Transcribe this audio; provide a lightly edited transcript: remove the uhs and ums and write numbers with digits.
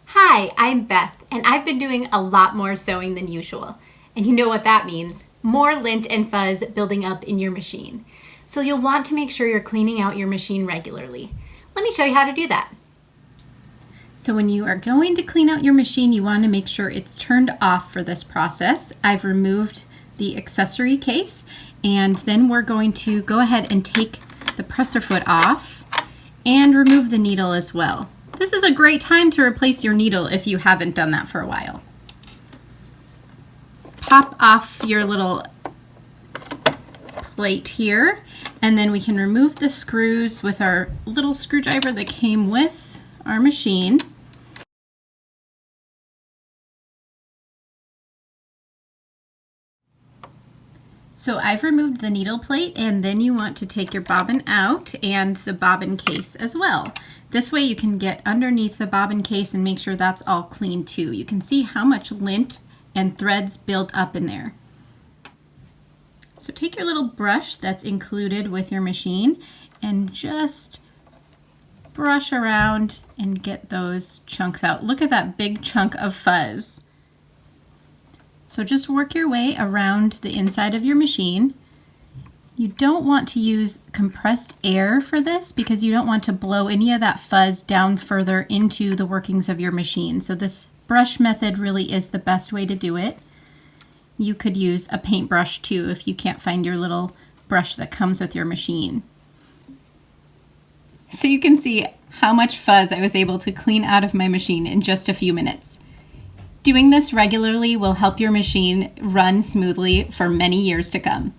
Hi, I'm Beth, and I've been doing a lot more sewing than usual. And you know what that means, more lint and fuzz building up in your machine. So you'll want to make sure you're cleaning out your machine regularly. Let me show you how to do that. So when you are going to clean out your machine, you want to make sure it's turned off for this process. I've removed the accessory case, and then we're going to go ahead and take the presser foot off and remove the needle as well. This is a great time to replace your needle if you haven't done that for a while. Pop off your little plate here, and then we can remove the screws with our little screwdriver that came with our machine. So I've removed the needle plate, and then you want to take your bobbin out and the bobbin case as well. This way you can get underneath the bobbin case and make sure that's all clean too. You can see how much lint and threads built up in there. So take your little brush that's included with your machine and just brush around and get those chunks out. Look at that big chunk of fuzz. So just work your way around the inside of your machine. You don't want to use compressed air for this because you don't want to blow any of that fuzz down further into the workings of your machine. So this brush method really is the best way to do it. You could use a paintbrush too if you can't find your little brush that comes with your machine. So you can see how much fuzz I was able to clean out of my machine in just a few minutes. Doing this regularly will help your machine run smoothly for many years to come.